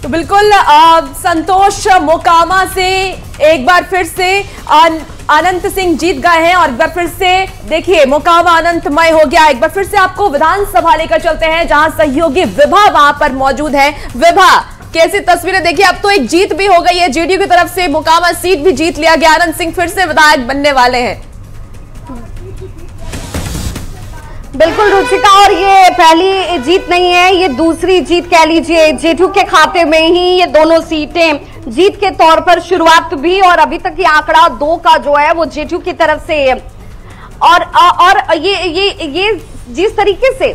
तो बिल्कुल संतोष मोकामा से एक बार फिर से अनंत सिंह जीत गए हैं और एक बार फिर से देखिए मोकामा अनंतमय हो गया। एक बार फिर से आपको विधानसभा लेकर चलते हैं जहां सहयोगी विभा वहां पर मौजूद है। विभा, कैसी तस्वीरें देखिए? अब तो एक जीत भी हो गई है जेडीयू की तरफ से, मोकामा सीट भी जीत लिया गया, अनंत सिंह फिर से विधायक बनने वाले हैं। बिल्कुल रुचिका, और ये पहली जीत नहीं है, ये दूसरी जीत कह लीजिए। जेडीयू के खाते में ही ये दोनों सीटें जीत के तौर पर शुरुआत भी, और अभी तक ये आंकड़ा 2 का जो है वो जेडीयू की तरफ से है। और ये जिस तरीके से,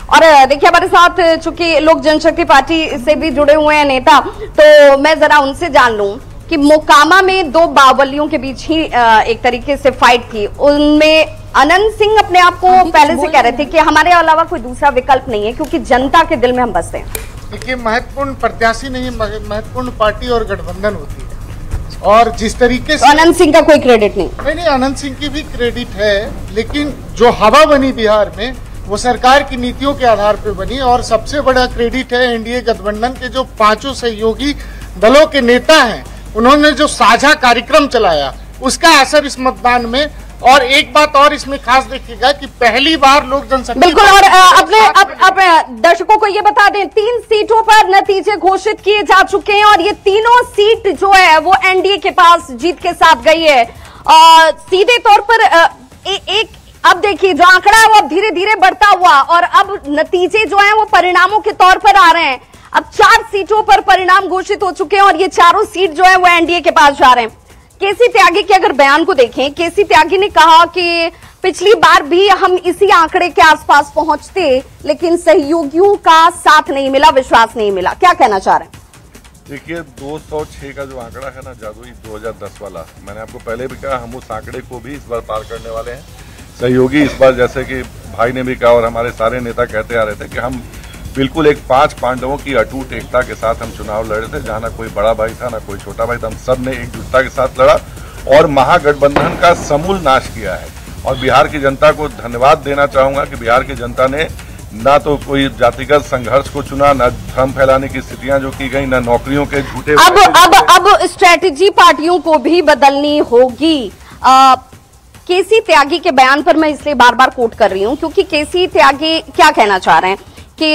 और देखिए हमारे साथ चूंकि लोक जनशक्ति पार्टी से भी जुड़े हुए हैं नेता, तो मैं जरा उनसे जान लूं कि मोकामा में 2 बावलियों के बीच ही एक तरीके से फाइट थी। उनमें अनंत सिंह अपने आप को पहले से कह रहे थे कि हमारे अलावा कोई दूसरा विकल्प नहीं है क्योंकि जनता के दिल में हम बसते हैं। देखिए, महत्वपूर्ण प्रत्याशी नहीं, महत्वपूर्ण पार्टी और गठबंधन होती है। और जिस तरीके से अनंत सिंह का कोई क्रेडिट नहीं, अनंत सिंह की भी क्रेडिट है, लेकिन जो हवा बनी बिहार में वो सरकार की नीतियों के आधार पर बनी। और सबसे बड़ा क्रेडिट है एनडीए गठबंधन के जो 5 सहयोगी दलों के नेता हैं, उन्होंने जो साझा कार्यक्रम चलाया उसका असर इस मतदान में। और एक बात और इसमें खास देखिएगा कि पहली बार लोक जनशक्ति बिल्कुल, और अपने दर्शकों को ये बता दें 3 सीटों पर नतीजे घोषित किए जा चुके हैं और ये तीनों सीट जो है वो एनडीए के पास जीत के साथ गई है। सीधे तौर पर अब देखिए जो आंकड़ा है वो अब धीरे धीरे बढ़ता हुआ, और अब नतीजे जो है वो परिणामों के तौर पर आ रहे हैं। अब 4 सीटों पर परिणाम घोषित हो चुके हैं और ये चारों सीट जो है वो एनडीए के पास जा रहे हैं। केसी त्यागी के अगर बयान को देखें, केसी त्यागी ने कहा कि पिछली बार भी हम इसी आंकड़े के आसपास पहुंचते, लेकिन सहयोगियों का साथ नहीं मिला, विश्वास नहीं मिला। क्या कहना चाह रहे हैं? देखिए, 206 का जो आंकड़ा है ना जादुई 2010 वाला, मैंने आपको पहले भी कहा हम उस आंकड़े को भी इस बार पार करने वाले हैं। सहयोगी इस बार, जैसे कि भाई ने भी कहा और हमारे सारे नेता कहते आ रहे थे कि हम बिल्कुल एक 5 पांडवों की अटूट एकता के साथ हम चुनाव लड़े थे, जहां ना कोई बड़ा भाई था ना कोई छोटा भाई था, हम सब ने एकजुटता के साथ लड़ा और महागठबंधन का समूल नाश किया है। और बिहार की जनता को धन्यवाद देना चाहूंगा कि बिहार की जनता ने ना तो कोई जातिगत संघर्ष को चुना, ना भ्रम फैलाने की स्थितियां जो की गई, ना नौकरियों के झूठे। अब स्ट्रेटेजी पार्टियों को भी बदलनी होगी। केसी त्यागी के बयान पर मैं इसलिए बार बार कोट कर रही हूं क्योंकि केसी त्यागी क्या कहना चाह रहे हैं कि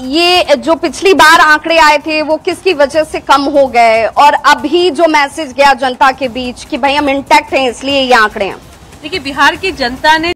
ये जो पिछली बार आंकड़े आए थे वो किसकी वजह से कम हो गए, और अभी जो मैसेज गया जनता के बीच कि भाई हम इंटैक्ट हैं इसलिए ये आंकड़े हैं। देखिए, बिहार की जनता ने